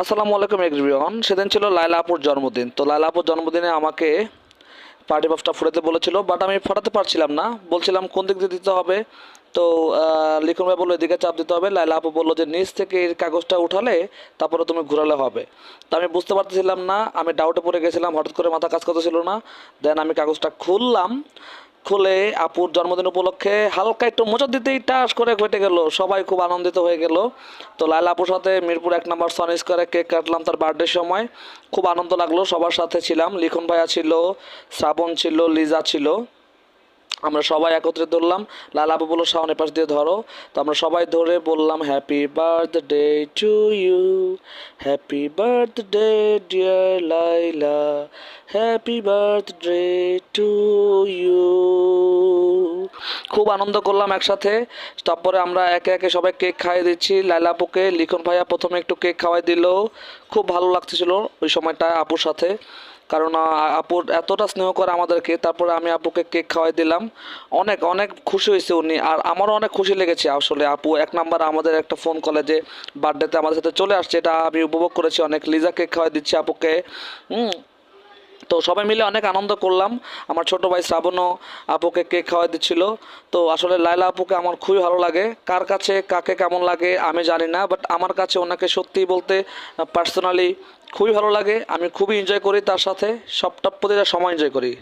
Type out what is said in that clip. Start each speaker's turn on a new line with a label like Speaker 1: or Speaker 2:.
Speaker 1: আসসালামু আলাইকুম এভরিওয়ান। সেদিন ছিল লায়লা আপুর জন্মদিন। তো লায়লা আপুর জন্মদিনে আমাকে পার্টি পাফটা ফুটাতে বলেছিল, বাট আমি ফাটাতে পারছিলাম না। বলছিলাম কোন দিক দিয়ে দিতে হবে। তো লিখন ভাই বললো এদিকে চাপ দিতে হবে। লায়লা আপু বললো যে নিচ থেকে এই কাগজটা উঠালে তারপরে তুমি ঘোরালে হবে। তো আমি বুঝতে পারতেছিলাম না, আমি ডাউটে পড়ে গেছিলাম, হঠাৎ করে মাথা কাজ করতেছিল না। দেন আমি কাগজটা খুললাম। খুলে আপুর জন্মদিন উপলক্ষে হালকা একটু মোচড় দিতেই টাস করে ঘটে গেল, সবাই খুব আনন্দিত হয়ে গেল। তো লায়লা আপুর সাথে মিরপুর 1 নম্বর সন স্কোয়ারে কেক কাটলাম তার বার্থডের সময়। খুব আনন্দ লাগলো, সবার সাথে ছিলাম। লিখন ভাইয়া ছিল, শ্রাবণ ছিল, লিজা ছিল। আমরা সবাই একত্রে ধরলাম। লায়লা আপু বললো শাওন এপাশ দিয়ে ধরো। তো আমরা সবাই ধরে বললাম happy birthday to you, happy birthday dear Laila, happy birthday to you. খুব আনন্দ করলাম একসাথে। তারপরে আমরা একে একে সবাই কেক খাইয়ে দিচ্ছি। লায়লা আপুকে লিখন ভাইয়া প্রথমে একটু কেক খাওয়াই দিল। খুব ভালো লাগতেছিল ওই সময়টা আপুর সাথে, কারণ আপুর এতটা স্নেহ করে আমাদেরকে। তারপরে আমি আপুকে কেক খাওয়াই দিলাম। অনেক অনেক খুশি হয়েছে উনি, আর আমারও অনেক খুশি লেগেছে আসলে। আপু 1 নম্বর আমাদের একটা ফোন কলে যে বার্থডেতে আমাদের সাথে চলে আসছে, এটা আমি উপভোগ করেছি অনেক। লিজা কেক খাওয়াই দিচ্ছি আপুকে। হুম। তো সবাই মিলে অনেক আনন্দ করলাম। আমার ছোট ভাই শ্রাবণও আপুকে কেক খাওয়াই দিচ্ছিল। তো আসলে লায়লা আপুকে আমার খুবই ভালো লাগে। কার কাছে কাকে কেমন লাগে আমি জানি না, বাট আমার কাছে ওনাকে সত্যি বলতে পার্সোনালি খুবই ভালো লাগে। আমি খুবই এনজয় করি তার সাথে, সবটা প্রতিটা সময় এনজয় করি।